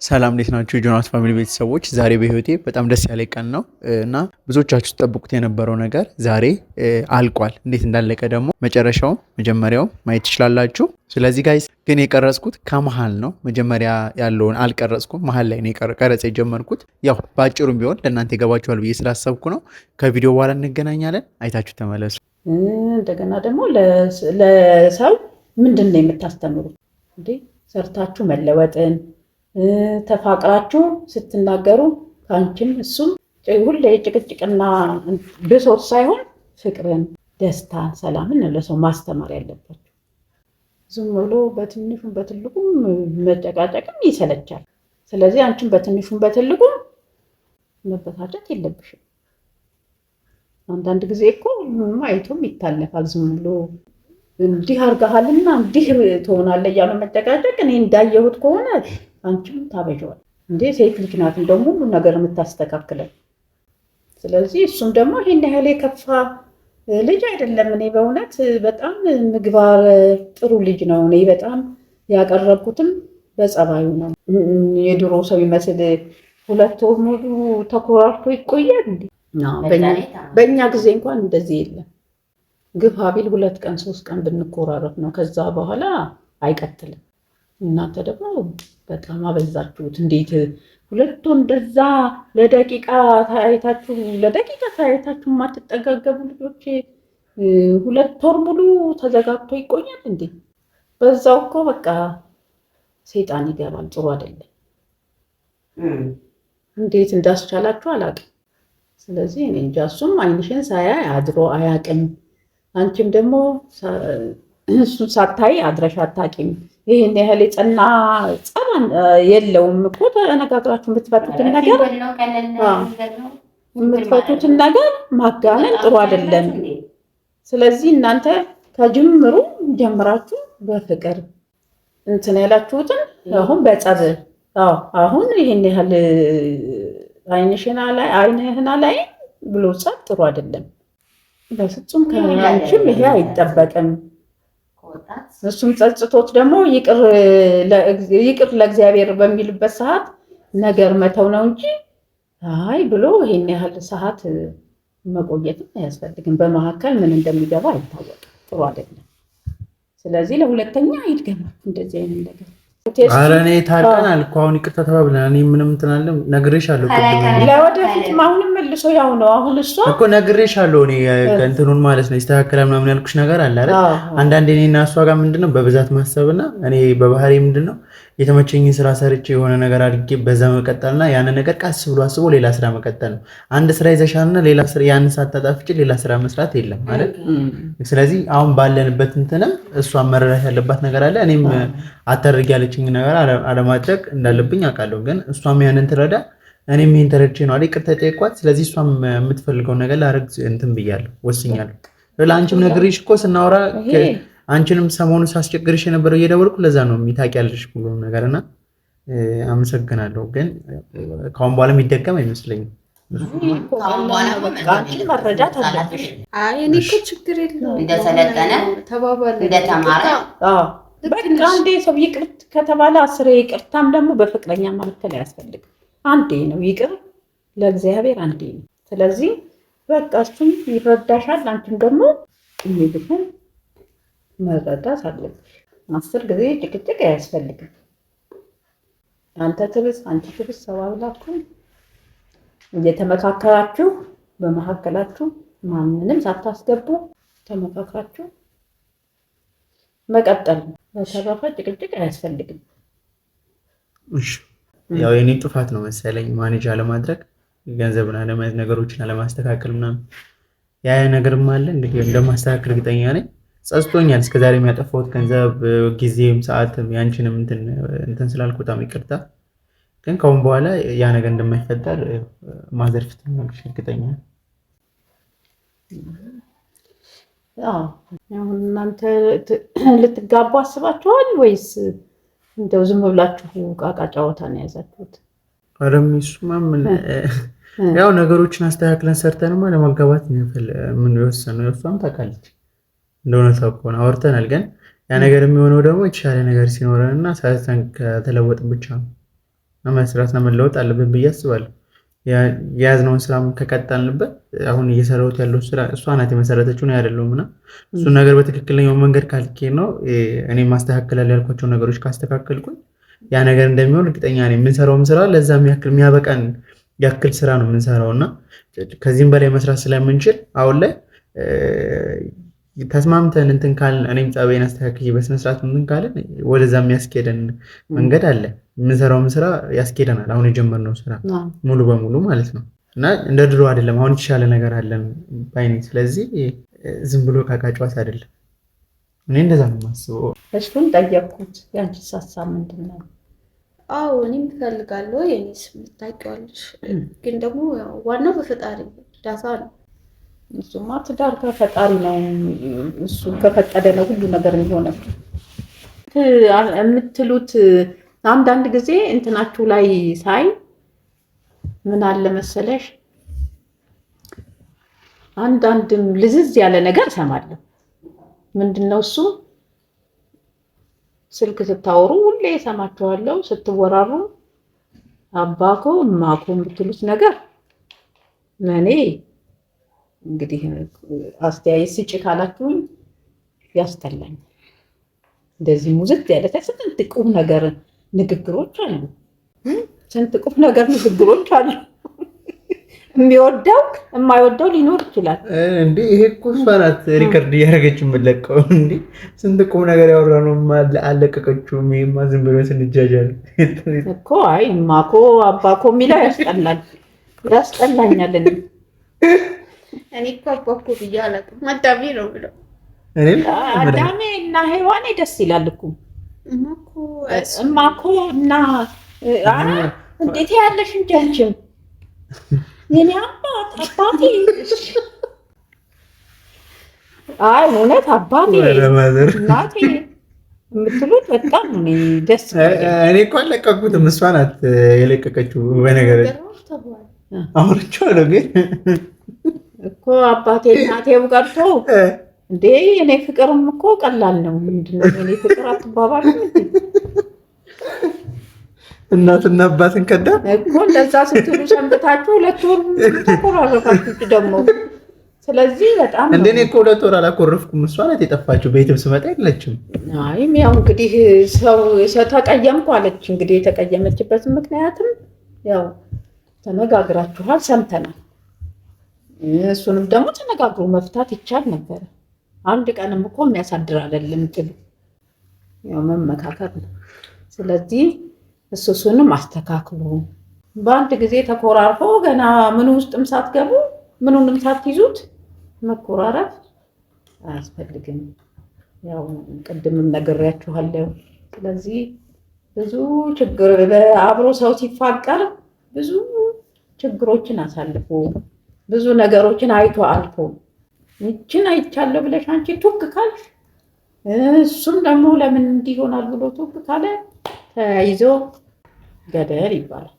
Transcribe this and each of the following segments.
ሰላም እንዴት ናችሁ? የጆናስ ፋሚሊ ቤተሰቦች፣ ዛሬ በህይወቴ በጣም ደስ ያለ ቀን ነው እና ብዙዎቻችሁ ተጠብቁት የነበረው ነገር ዛሬ አልቋል። እንዴት እንዳለቀ ደግሞ መጨረሻውም መጀመሪያው ማየት ትችላላችሁ። ስለዚህ ጋይስ ግን የቀረጽኩት ከመሃል ነው። መጀመሪያ ያለውን አልቀረጽኩም፣ መሃል ላይ ነው ቀረጽ የጀመርኩት። ያው በአጭሩም ቢሆን ለእናንተ ይገባችኋል ብዬ ስላሰብኩ ነው። ከቪዲዮ በኋላ እንገናኛለን። አይታችሁ ተመለሱ። እንደገና ደግሞ ለሰው ምንድን ነው የምታስተምሩት እንዴ? ሰርታችሁ መለወጥን ተፋቅራችሁ ስትናገሩ ከአንቺም እሱም ሁሌ ጭቅጭቅና ብሶት ሳይሆን ፍቅርን፣ ደስታን፣ ሰላምን ለሰው ማስተማር ያለባችሁ። ዝም ብሎ በትንሹም በትልቁም መጨቃጨቅም ይሰለቻል። ስለዚህ አንቺም በትንሹም በትልቁም መበሳጨት የለብሽም። አንዳንድ ጊዜ እኮ አይቶም ይታለፋል። ዝም ብሎ እንዲህ አድርገሃልና እንዲህ ትሆናለህ እያሉ መጨቃጨቅ እኔ እንዳየሁት ከሆነ አንቺም ታበጀዋል እንዴ? ሴት ልጅ ናት እንደውም ሁሉ ነገር የምታስተካክለን። ስለዚህ እሱም ደግሞ ይሄን ያህል የከፋ ልጅ አይደለም። እኔ በእውነት በጣም ምግባር ጥሩ ልጅ ነው። እኔ በጣም ያቀረብኩትም በጸባዩ ነው። የድሮ ሰው ይመስል 2 ወር ሙሉ ተኮራርቶ ይቆያል እንዴ? በእኛ ጊዜ እንኳን እንደዚህ የለም። ግፋ ቢል 2 ቀን 3 ቀን ብንኮራረፍ ነው። ከዛ በኋላ አይቀጥልም። እናንተ ደግሞ በጣም አበዛችሁት። እንዴት 2 ወር እንደዛ ለደቂቃ ታይታችሁ የማትጠጋገቡ ልጆች 2 ወር ሙሉ ተዘጋግቶ ይቆያል እንዴ? በዛው እኮ በቃ ሰይጣን ይገባል። ጥሩ አይደለም። እንዴት እንዳስቻላችሁ አላውቅም። ስለዚህ እኔ እንጃ። እሱም አይንሽን ሳያይ አድሮ አያውቅም። አንቺም ደግሞ እሱን ሳታይ አድረሽ አታውቂም። ይህን ያህል የጸና ጸባን የለውም እኮ። ተነጋግራችሁ የምትፈቱትን ነገር ማጋነን ጥሩ አይደለም። ስለዚህ እናንተ ከጅምሩ ጀምራችሁ በፍቅር እንትን ያላችሁትን አሁን በጸብ አሁን ይህን ያህል አይንህና ላይ ብሎ ጸብ ጥሩ አይደለም በፍጹም። ከአንቺም ይሄ አይጠበቅም። እሱም ጸጽቶት ደግሞ ይቅር ለእግዚአብሔር በሚልበት ሰዓት ነገር መተው ነው እንጂ አይ ብሎ ይሄን ያህል ሰዓት መቆየትም አያስፈልግም። በመካከል ምን እንደሚገባ አይታወቅም። ጥሩ አይደለም። ስለዚህ ለሁለተኛ አይድገማ እንደዚህ አይነት ነገር። ኧረ እኔ ታርቀናል እኮ አሁን ይቅርታ ተባብለናል። እኔ ምንም እንትን አለም ነግሬሻለሁ። ለወደፊት አሁንም መልሶ ያው ነው። አሁን እሷ እኮ ነግሬሻለሁ። እኔ እንትኑን ማለት ነው ይስተካከላል ምናምን ያልኩሽ ነገር አለ አይደል? አንዳንዴ እኔና እሷ ጋር ምንድነው በብዛት ማሰብና እኔ በባህሪ ምንድነው የተመቸኝን ስራ ሰርቼ የሆነ ነገር አድርጌ በዛ መቀጠልና ያን ነገር ቀስ ብሎ አስቦ ሌላ ስራ መቀጠል ነው። አንድ ስራ ይዘሻልና ሌላ ስራ ያን ሳታጣፍጪ ሌላ ስራ መስራት የለም ማለት። ስለዚህ አሁን ባለንበት እንትንም እሷ መረዳት ያለባት ነገር አለ። እኔም አታርጊ ያለችኝ ነገር አለማድረግ እንዳለብኝ አውቃለሁ። ግን እሷም ያንን ትረዳ፣ እኔም ይሄን ተረድቼ ነው አይደል ይቅርታ ጠይቋት። ስለዚህ እሷም የምትፈልገው ነገር ላደርግ እንትን ብያለሁ፣ ወስኛለሁ። ለአንቺም ነግሬሽ እኮ ስናወራ አንቺንም ሰሞኑን ሳስቸግርሽ የነበረው እየደወልኩ ለዛ ነው የሚታውቂያለሽ ሁሉ ነገርና አመሰግናለሁ። ግን ካሁን በኋላ የሚደገም አይመስለኝም። መረዳት አለብሽ። እኔ እኮ ችግር የለውም እንደሰለጠነ ተባባለ እንደተማረ በቃ አንዴ ሰው ይቅር ከተባለ 10 ይቅርታም ደግሞ በፍቅረኛ መካከል አያስፈልግም። አንዴ ነው ይቅር ለእግዚአብሔር አንዴ ነው። ስለዚህ በቃ እሱም ይረዳሻል፣ አንቺም ደግሞ የሚልኩን መረዳት አለብሽ። 10 ጊዜ ጭቅጭቅ አያስፈልግም። አንተ ትብስ አንቺ ትብስ ሰባብላችሁ እየተመካከራችሁ በመካከላችሁ ማንንም ሳታስገቡ ተመካከራችሁ መቀጠል ነው። በተረፈ ጭቅጭቅ አያስፈልግም። እሺ ያው የኔ ጥፋት ነው መሰለኝ ማኔጅ አለማድረግ፣ ገንዘብና አለማየት፣ ነገሮችን አለማስተካከል ምናምን ያ ነገርም አለ። እንግዲህ እንደማስተካከል እርግጠኛ ነኝ። ጸጽቶኛል እስከዛሬ የሚያጠፋሁት ገንዘብ፣ ጊዜም፣ ሰዓትም ያንቺንም እንትን ስላልኩ በጣም ይቅርታ። ግን ከአሁን በኋላ ያ ነገር እንደማይፈጠር ማዘር ፊት ነው እርግጠኛ ነኝ። አሁን እናንተ ልትጋቡ አስባችኋል ወይስ እንደው ዝም ብላችሁ ቃቃ ጨዋታ ነው የያዛችሁት? ኧረ እሱማ ምን ያው ነገሮችን አስተካክለን ሰርተንማ ለማጋባት ምን የወሰነው እሷም ታውቃለች። እንደሆነ ተቆና አወርተናል። ግን ያ ነገር የሚሆነው ደግሞ የተሻለ ነገር ሲኖረንና ሳይሰን ከተለወጥ ብቻ ነው መስራትና መለወጥ አለብን ብዬ አስባለሁ። የያዝነውን ስራ ከቀጠልንበት አሁን እየሰራሁት ያለው ስራ እሷ ናት የመሰረተችው ነው አይደለም እና እሱን ነገር በትክክለኛው መንገድ ካልኬድ ነው እኔ ማስተካከል ያልኳቸው ነገሮች ካስተካከልኩኝ ያ ነገር እንደሚሆን እርግጠኛ ነኝ። የምንሰራውም ስራ ለዛ የሚያበቃን ያክል ስራ ነው የምንሰራው እና ከዚህም በላይ መስራት ስለምንችል አሁን ላይ ተስማምተን እንትን ካልን እኔም ጸባይን አስተካክዬ በስነ ስርዓት እንትን ካልን ወደዛ የሚያስኬደን መንገድ አለ። የምንሰራውም ስራ ያስኬደናል። አሁን የጀመርነው ስራ ሙሉ በሙሉ ማለት ነው እና እንደ ድሮ አይደለም። አሁን የተሻለ ነገር አለን ባይ ነኝ። ስለዚህ ዝም ብሎ ዕቃ ጨዋታ አይደለም። እኔ እንደዛ ነው የማስበው። እሱን ጠየቅኩት። ያንቺስ ሀሳብ ምንድን ነው? አዎ እኔም እፈልጋለሁ። የኔስ ታውቂዋለሽ፣ ግን ደግሞ ዋናው በፈጣሪ እርዳታ ነው። እሱማ ትዳር ከፈጣሪ ነው። እሱ ከፈቀደ ነው ሁሉ ነገር የሚሆነው የምትሉት። አንዳንድ ጊዜ እንትናችሁ ላይ ሳይ ምን አለ መሰለሽ፣ አንዳንድም ልዝዝ ያለ ነገር እሰማለሁ። ምንድነው እሱ? ስልክ ስታወሩ ሁሌ እሰማችኋለሁ፣ ስትወራሩ አባኮ እማኮ የምትሉት ነገር ለእኔ እንግዲህ አስተያየት ስጭ ካላችሁኝ ያስጠላኝ። እንደዚህ ሙዝት ያለ ስንት ቁም ነገር ንግግሮች አሉ፣ ስንት ቁም ነገር ንግግሮች አሉ። የሚወደው የማይወደው ሊኖር ይችላል። እንዴ ይሄ እኮ እሷ ናት ሪከርድ እያደረገች የምለቀው። እንዴ ስንት ቁም ነገር ያወራነው አለቀቀችውም። ይሄማ ዝም ብሎ ስንጃጃል እኮ። አይ እማኮ አባኮ የሚለው ያስጠላኛል። እኔ እኮ አባኮ ብዬ አላውቅም፣ አዳሜ ነው ብለው አዳሜ እና ሔዋኔ ደስ ይላል እኮ። እማኮ እና እንዴት ያለሽ እንጂ አንቺም የኔ አባቴ። አይ እውነት አባቴ እናቴ የምትሉት በጣም ደስ እኔ እኮ አለቀኩትም፣ እሷ ናት የለቀቀችው። በነገር አውርቼዋለሁ ግን እኮ አባቴ እናቴው ቀርቶ እንዴ የኔ ፍቅርም እኮ ቀላል ነው። ምንድነው የኔ ፍቅር አትባባሉ እናትና አባትን ከዳ እኮ እንደዛ ስትሉ ሰንብታችሁ 2 ወር ተቆራረፋችሁ ደግሞ። ስለዚህ በጣም እንደኔ እኮ 2 ወር አላኮረፍኩም። እሷ ናት የጠፋችው። ቤትም ስመጣ የለችም። አይ ያው እንግዲህ ሰው ተቀየምኩ አለች። እንግዲህ የተቀየመችበት ምክንያትም ያው ተነጋግራችኋል፣ ሰምተናል። እሱንም ደግሞ ተነጋግሮ መፍታት ይቻል ነበር። አንድ ቀንም እኮ የሚያሳድር አይደለም ጥሉ፣ ያው መመካከር ነው። ስለዚህ እሱንም አስተካክሉ። በአንድ ጊዜ ተኮራርፎ ገና ምን ውስጥም ሳትገቡ ምኑንም ሳትይዙት መኮራረፍ አያስፈልግም። ያው ቅድምም ነግሬያችኋለሁ። ስለዚህ ብዙ ችግር አብሮ ሰው ሲፋቀር ብዙ ችግሮችን አሳልፎ ብዙ ነገሮችን አይቶ አልፎ ይችን አይቻለሁ ብለሽ አንቺ ቱክ ካልሽ እሱም ደግሞ ለምን እንዲሆናል ብሎ ቱክ ካለ ተያይዞ ገደል ይባላል።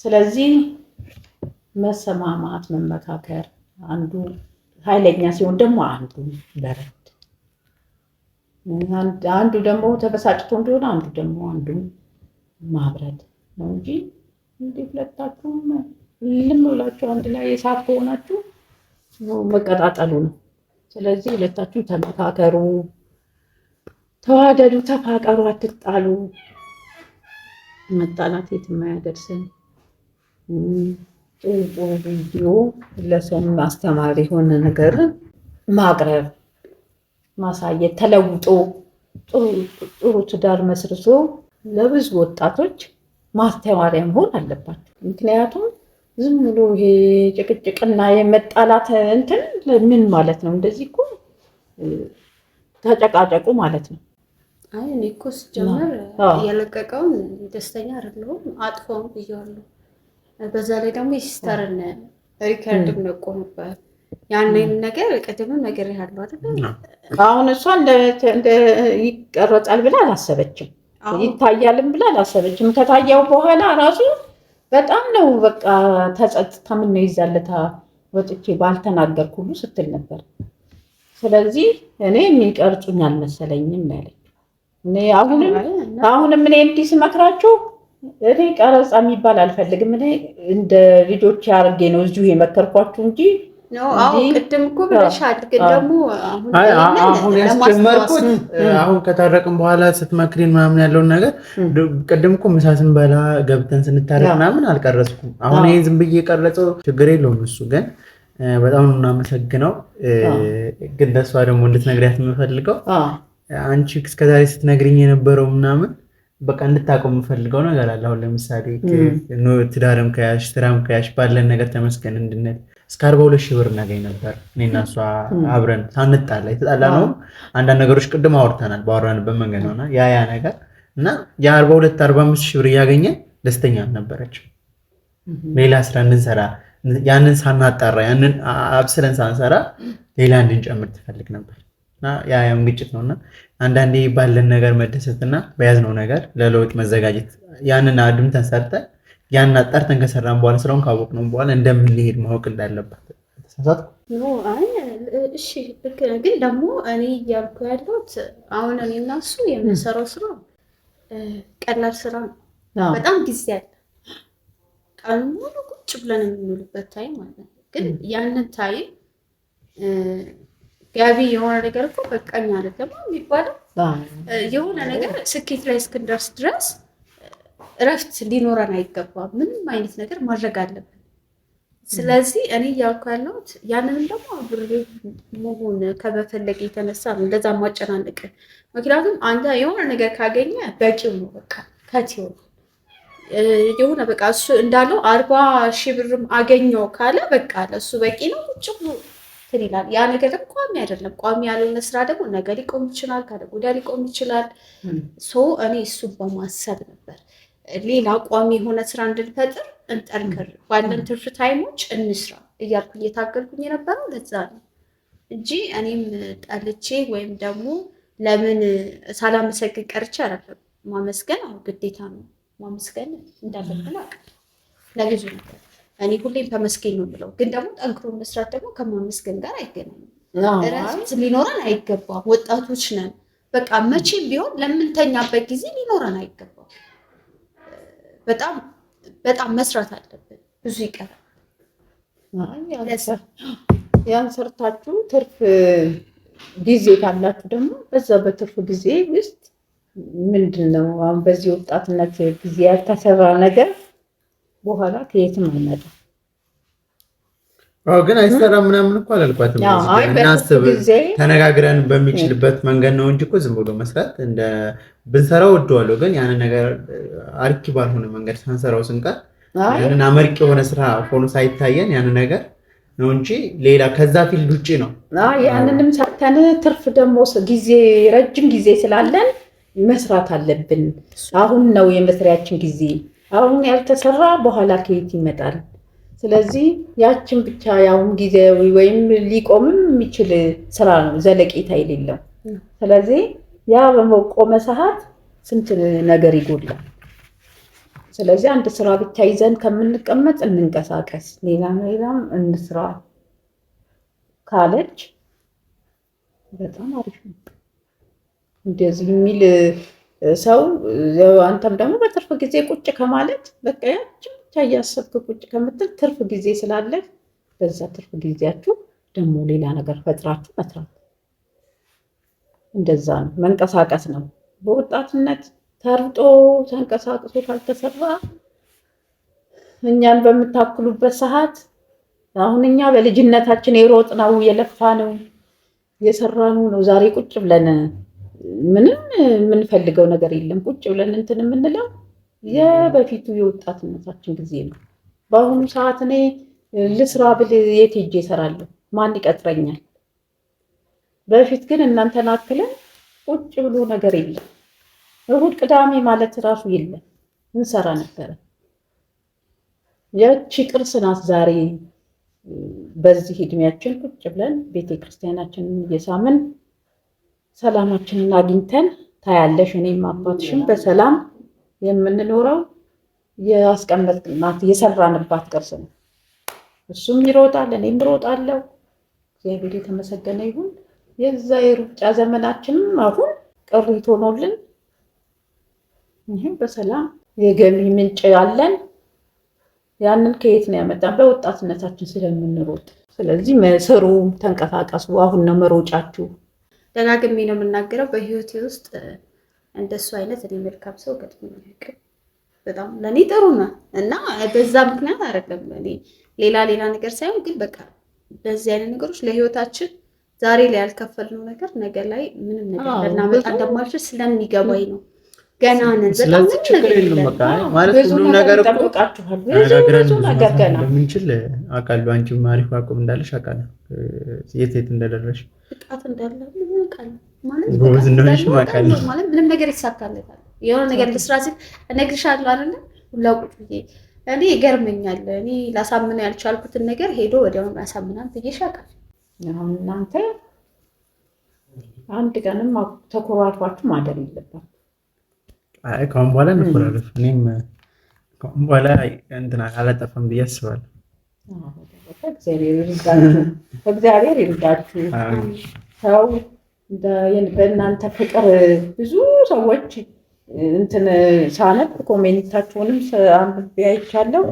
ስለዚህ መሰማማት፣ መመካከር፣ አንዱ ኃይለኛ ሲሆን ደግሞ አንዱ በረድ፣ አንዱ ደግሞ ተበሳጭቶ እንደሆነ አንዱ ደግሞ አንዱ ማብረድ ነው እንጂ እንዴት ሁለታችሁም ልም ብላችሁ አንድ ላይ እሳት ከሆናችሁ መቀጣጠሉ ነው። ስለዚህ ሁለታችሁ ተመካከሩ፣ ተዋደዱ፣ ተፋቀሩ፣ አትጣሉ። መጣላት የትም አያደርስም። ጥሩ ቪዲዮ ለሰው አስተማሪ የሆነ ነገር ማቅረብ፣ ማሳየት፣ ተለውጦ ጥሩ ትዳር መስርቶ ለብዙ ወጣቶች ማስተማሪያ መሆን አለባቸው። ምክንያቱም ዝም ብሎ ይሄ ጭቅጭቅና የመጣላት እንትን ምን ማለት ነው? እንደዚህ እኮ ተጨቃጨቁ ማለት ነው። አይ እኔ እኮ ስጀምር የለቀቀውን ደስተኛ አይደለሁም፣ አጥፎም ብያለሁ። በዛ ላይ ደግሞ የሲስተርን ሪከርድም ለቆ ነበር። ያንን ነገር ቅድምም ነገር ያለው አይደል? አሁን እሷ እንደ ይቀረጻል ብላ አላሰበችም፣ ይታያልም ብላ አላሰበችም። ከታየው በኋላ ራሱ በጣም ነው በቃ ተጸጽታ ምን ነው ይዛለታ ወጥቼ ባልተናገርኩ ሁሉ ስትል ነበር። ስለዚህ እኔ የሚቀርጹኝ አልመሰለኝም ያለች። እኔ አሁንም እኔ እንዲህ ስመክራችሁ እኔ ቀረጻ የሚባል አልፈልግም። እኔ እንደ ልጆች አድርጌ ነው እዚሁ የመከርኳችሁ እንጂ ቅድም እኮ ብለሻል። ግን ደግሞ አሁን ያስጀመርኩት አሁን ከታረቅን በኋላ ስትመክሪን ምናምን ያለውን ነገር ቅድም እኮ ምሳ ስንበላ ገብተን ስንታረቅ ምናምን አልቀረጽኩም። አሁን ይሄ ዝም ብዬ ቀረጸው ችግር የለውም። እሱ ግን በጣም ነው የምናመሰግነው። ግን ለእሷ ደግሞ እንድትነግሪያት የምፈልገው አንቺ እስከዛሬ ስትነግሪኝ የነበረው ምናምን በቃ እንድታውቀው የምፈልገው ነገር አለ። አሁን ለምሳሌ ትዳርም ከያሽ ስራም ከያሽ ባለን ነገር ተመስገን እንድንል እስከ 42,000 ብር እናገኝ ነበር እኔና እሷ አብረን ሳንጣላ። የተጣላ ነው አንዳንድ ነገሮች ቅድም አውርተናል ባወራንበት መንገድ ነውና ያ ነገር እና የ42-45,000 ብር እያገኘን ደስተኛ አልነበረችም። ሌላ ስራ እንድንሰራ ያንን ሳናጣራ ያንን አብስለን ሳንሰራ ሌላ እንድንጨምር ትፈልግ ነበር እና ያም ግጭት ነውና አንዳንዴ ባለን ነገር መደሰትና በያዝነው ነገር ለለውጥ መዘጋጀት ያንን አድምተን ሰርተን ያን አጣርተን ከሰራን በኋላ ስራውን ካወቅነው በኋላ እንደምንሄድ ማወቅ እንዳለባት ተሳሳት ነው። እሺ ልክ ነህ። ግን ደግሞ እኔ እያልኩ ያለሁት አሁን እኔ እና እሱ የምንሰራው ስራ ቀላል ስራ ነው። በጣም ጊዜ አለ። ቀኑ ሙሉ ቁጭ ብለን የምንውልበት ታይም አለ። ግን ያንን ታይም ጋቢ የሆነ ነገር እኮ በቃኝ አይደለም የሚባለው። የሆነ ነገር ስኬት ላይ እስክንደርስ ድረስ እረፍት ሊኖረን አይገባም። ምንም አይነት ነገር ማድረግ አለብን። ስለዚህ እኔ እያልኩ ያለሁት ያንንም ደግሞ አብሬ መሆን ከመፈለግ የተነሳ ነው እንደዛ ማጨናነቅ። ምክንያቱም አንተ የሆነ ነገር ካገኘ በቂው ነው። በቃ ከቲው የሆነ በቃ እሱ እንዳለው 40,000 ብርም አገኘው ካለ በቃ ለሱ በቂ ነው። ቁጭ ብሎ ይላል። ያ ነገር ደግሞ ቋሚ አይደለም። ቋሚ ያልሆነ ስራ ደግሞ ነገ ሊቆም ይችላል፣ ከነገ ወዲያ ሊቆም ይችላል። እኔ እሱን በማሰብ ነበር ሌላ ቋሚ የሆነ ስራ እንድንፈጥር እንጠንክር፣ ባለን ትርፍ ታይሞች እንስራ እያልኩኝ እየታገልኩኝ የነበረው ለዛ ነው እንጂ እኔም ጠልቼ ወይም ደግሞ ለምን ሳላመሰግን ቀርቼ አይደለም። ማመስገን ግዴታ ነው። ማመስገን እንዳለብን አውቃለሁ ለብዙ ነገር። እኔ ሁሌም ተመስገን ነው ብለው፣ ግን ደግሞ ጠንክሮ መስራት ደግሞ ከማመስገን ጋር አይገናኝም። እረፍት ሊኖረን አይገባም። ወጣቶች ነን። በቃ መቼም ቢሆን ለምንተኛበት ጊዜ ሊኖረን አይገባም። በጣም መስራት አለብን። ብዙ ይቀራል። ያን ሰርታችሁ ትርፍ ጊዜ ካላችሁ ደግሞ በዛ በትርፍ ጊዜ ውስጥ ምንድን ነው አሁን በዚህ ወጣትነት ጊዜ ያልተሰራ ነገር በኋላ ከየትም አይመጣም። ግን አይሰራም ምናምን እኮ አላልኳትም። እናስብ ተነጋግረን በሚችልበት መንገድ ነው እንጂ እኮ ዝም ብሎ መስራት እንደ ብንሰራው ወደዋለሁ። ግን ያንን ነገር አርኪ ባልሆነ መንገድ ሳንሰራው ስንቀር ያንን አመርቂ የሆነ ስራ ሆኖ ሳይታየን ያንን ነገር ነው እንጂ ሌላ ከዛ ፊልድ ውጪ ነው። ያንንም ሰርተን ትርፍ ደግሞ ጊዜ ረጅም ጊዜ ስላለን መስራት አለብን። አሁን ነው የመስሪያችን ጊዜ። አሁን ያልተሰራ በኋላ ከየት ይመጣል? ስለዚህ ያችን ብቻ ያውን ጊዜያዊ ወይም ሊቆምም የሚችል ስራ ነው፣ ዘለቄታ የሌለው። ስለዚህ ያ በመቆመ ሰዓት ስንት ነገር ይጎላል። ስለዚህ አንድ ስራ ብቻ ይዘን ከምንቀመጥ እንንቀሳቀስ፣ ሌላም እንስራ ካለች በጣም አሪፍ ነው። እንደዚህ የሚል ሰው አንተም ደግሞ በትርፍ ጊዜ ቁጭ ከማለት በቃ ያችን ብቻ እያሰብክ ቁጭ ከምትል ትርፍ ጊዜ ስላለ በዛ ትርፍ ጊዜያችሁ ደግሞ ሌላ ነገር ፈጥራችሁ መስራት፣ እንደዛ ነው መንቀሳቀስ ነው። በወጣትነት ተርጦ ተንቀሳቅሶ ካልተሰራ እኛን በምታክሉበት ሰዓት አሁን እኛ በልጅነታችን የሮጥነው የለፋነው የሰራነው ነው። ዛሬ ቁጭ ብለን ምንም የምንፈልገው ነገር የለም። ቁጭ ብለን እንትን የምንለው የበፊቱ የወጣትነታችን ጊዜ ነው። በአሁኑ ሰዓት እኔ ልስራ ብል የት ሄጄ እሰራለሁ? ማን ይቀጥረኛል? በፊት ግን እናንተን አክለን ቁጭ ብሎ ነገር የለም። እሑድ ቅዳሜ ማለት ራሱ የለም፣ እንሰራ ነበረ። ያቺ ቅርስ ናት። ዛሬ በዚህ እድሜያችን ቁጭ ብለን ቤተክርስቲያናችንን እየሳምን ሰላማችንን አግኝተን ታያለሽ። እኔም አባትሽም በሰላም የምንኖረው ያስቀመጥናት የሰራንባት ቅርስ ነው። እሱም ይሮጣል፣ እኔም እሮጣለሁ። እግዚአብሔር የተመሰገነ ይሁን። የዛ የሩጫ ዘመናችንም አሁን ቅሪት ሆኖልን ይህም በሰላም የገቢ ምንጭ ያለን ያንን ከየት ነው ያመጣን? በወጣትነታችን ስለምንሮጥ። ስለዚህ ስሩ፣ ተንቀሳቀሱ። አሁን ነው መሮጫችሁ። ደጋግሜ ነው የምናገረው። በህይወቴ ውስጥ እንደሱ አይነት እኔ መልካም ሰው ገጥሞኝ አያውቅም። በጣም ለእኔ ጥሩ ነው እና በዛ ምክንያት አይደለም እኔ ሌላ ነገር ሳይሆን ግን በቃ በዚህ አይነት ነገሮች ለህይወታችን ዛሬ ላይ ያልከፈልነው ነገር ነገ ላይ ምንም ነገር ልናመጣ እንደማልችል ስለሚገባኝ ነው። ገና ነን። በጣም ችግር የለም። በቃ ማለት ሁሉም ነገር እኮ ይጠብቃችኋል። ብዙ ነገር ገና እንደምንችል አውቃለሁ። አንቺም አሪፍ አቁም እንዳለሽ አውቃለሁ። የት እንደደረሽ ብቃት እንዳለ አውቃለሁ። ማለት ጎበዝ እንደሆነሽ አውቃለሁ። ማለት ምንም ነገር ይሳካለታል። የሆነ ነገር ልስራ ሲል እነግርሻለሁ አይደል? ሁላ ቁጭ ብዬ እኔ ይገርመኛል። እኔ ላሳምነው ያልቻልኩትን ነገር ሄዶ ወዲያውኑ ያሳምናል ብዬሽ አውቃለሁ። አሁን እናንተ አንድ ቀንም ተኮራርፋችሁ ማደር የለባችሁ። አይ ከአሁን በኋላ እንኮራረፍ። እኔም ከአሁን በኋላ እንትና አላጠፋም ብዬ አስባለሁ። እግዚአብሔር ይርዳችሁ። ሰው በእናንተ ፍቅር ብዙ ሰዎች እንትን ሳነብ ኮሜንታችሁንም አንብቤ አይቻለሁ።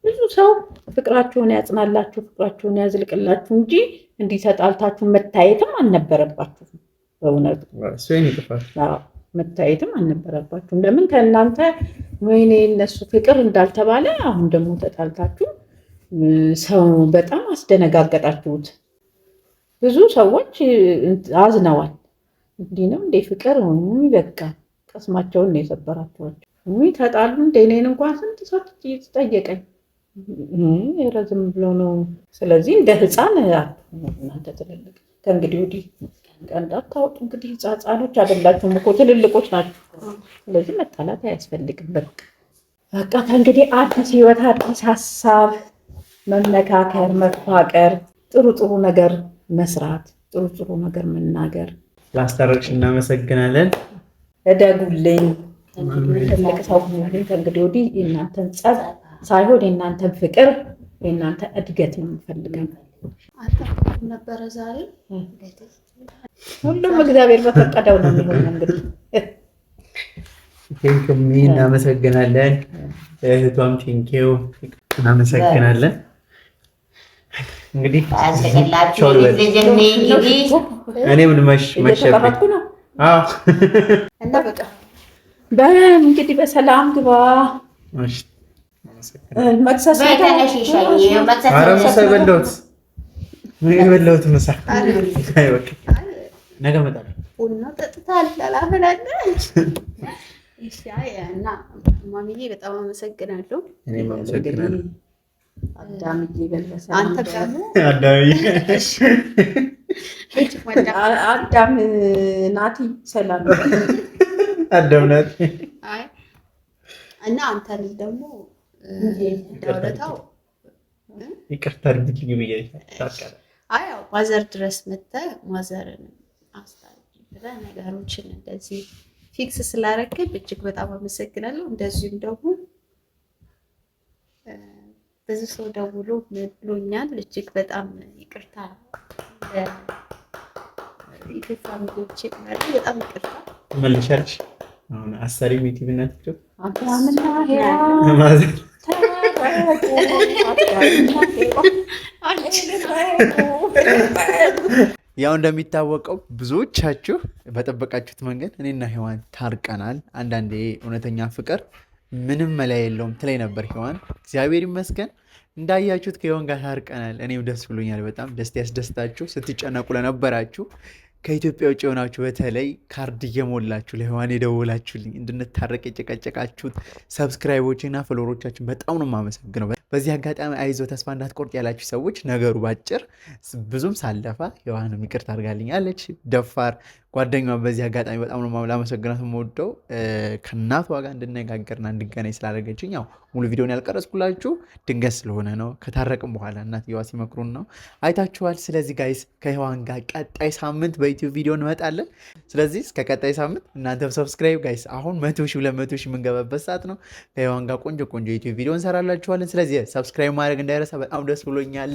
ብዙ ሰው ፍቅራችሁን ያጽናላችሁ፣ ፍቅራችሁን ያዝልቅላችሁ እንጂ እንዲህ ተጣልታችሁ መታየትም አልነበረባችሁም። በእውነቱ መታየትም አልነበረባችሁም። ለምን ከእናንተ ወይኔ እነሱ ፍቅር እንዳልተባለ አሁን ደግሞ ተጣልታችሁ ሰው በጣም አስደነጋገጣችሁት። ብዙ ሰዎች አዝነዋል። እንዲህ ነው እንደ ፍቅር በቃ ቀስማቸውን ነው የሰበራችኋቸው። ተጣሉ እንደ እኔን እንኳን ስንት ሰው ጠየቀኝ። ረዝም ብሎ ነው። ስለዚህ እንደ ሕፃን እናንተ ትልልቅ ከእንግዲህ ወዲህ ቀንድ አታውጡ። እንግዲህ ሕፃኖች አይደላችሁም እኮ ትልልቆች ናችሁ። ስለዚህ መጣላት አያስፈልግም። በቃ ከእንግዲህ አዲስ ህይወት፣ አዲስ ሀሳብ፣ መመካከር፣ መፋቀር፣ ጥሩ ነገር መስራት፣ ጥሩ ነገር መናገር። ላስታረቅሽ እናመሰግናለን። እደጉልኝ፣ ትልቅ ሰው ሁኑልኝ። ከእንግዲህ ወዲህ የእናንተን ጸብ ሳይሆን የእናንተን ፍቅር፣ የእናንተ እድገት ነው የምፈልገው። ነበረ ዛሬ ሁሉም እግዚአብሔር በፈቀደው ነው የሚሆነው። እንግዲህ ቴንኪው እናመሰግናለን። እህቷም ቴንኪው እናመሰግናለን። እንግዲህ እኔ ምን መሸብኝ እና በቃ እንግዲህ በሰላም ግባ። መክሰስ የበላሁት ምሳ ነገ እመጣለሁ። ቡና ጠጥተሃል አላፈላለች። እና ማሚዬ በጣም አመሰግናለሁ። እኔም አመሰግናለሁ። አዳም ናቲ ሰላም አዳም ናቲ እና አንተን ደግሞ እንደውለታው ይቅርታ አድርግልኝ ብያለሁ። ያው ማዘር ድረስ መተህ ማዘርን ብለህ ነገሮችን እንደዚህ ፊክስ ስላደረግህ እጅግ በጣም አመሰግናለሁ። እንደዚሁም ደግሞ ብዙ ሰው ደውሎ ብሎኛል። እጅግ በጣም ይቅርታ ኢትዮጵያኖች በጣም ይቅርታ መልሻለሽ። አሁን አሳሪ ዩቲዩብ እና ቲክቶክ ያው እንደሚታወቀው ብዙዎቻችሁ በጠበቃችሁት መንገድ እኔና ሔዋን ታርቀናል። አንዳንዴ እውነተኛ ፍቅር ምንም መለያ የለውም ትለኝ ነበር ሔዋን። እግዚአብሔር ይመስገን እንዳያችሁት ከሔዋን ጋር ታርቀናል። እኔም ደስ ብሎኛል። በጣም ደስታ ያስደስታችሁ ስትጨነቁ ለነበራችሁ ከኢትዮጵያ ውጭ የሆናችሁ በተለይ ካርድ እየሞላችሁ ለሔዋን የደወላችሁልኝ እንድንታረቅ የጨቀጨቃችሁት ሰብስክራይቦችና ፎሎወሮቻችን በጣም ነው የማመሰግነው። በዚህ አጋጣሚ አይዞ ተስፋ እንዳትቆርጥ ያላችሁ ሰዎች ነገሩ ባጭር ብዙም ሳለፋ ሔዋንም ይቅርታ አድርጋልኛለች። ደፋር ጓደኛዋ በዚህ አጋጣሚ በጣም ነው ላመሰግናት የምወደው። ከእናቷ ጋር እንድነጋገርና እንድገናኝ ስላደረገችኝ። ያው ሙሉ ቪዲዮን ያልቀረጽኩላችሁ ድንገት ስለሆነ ነው። ከታረቅም በኋላ እናትየዋ ሲመክሩን ነው አይታችኋል። ስለዚህ ጋይስ ከሔዋን ጋር ቀጣይ ሳምንት በዩቲዩብ ቪዲዮ እንመጣለን። ስለዚህ እስከ ቀጣይ ሳምንት እናንተም ሰብስክራይብ ጋይስ፣ አሁን 100 ሺህ 200 ሺህ የምንገባበት ሰዓት ነው። ከሔዋን ጋር ቆንጆ ዩቲዩብ ቪዲዮ እንሰራላችኋለን። ስለዚህ ሰብስክራይብ ማድረግ እንዳይረሳ። በጣም ደስ ብሎኛል።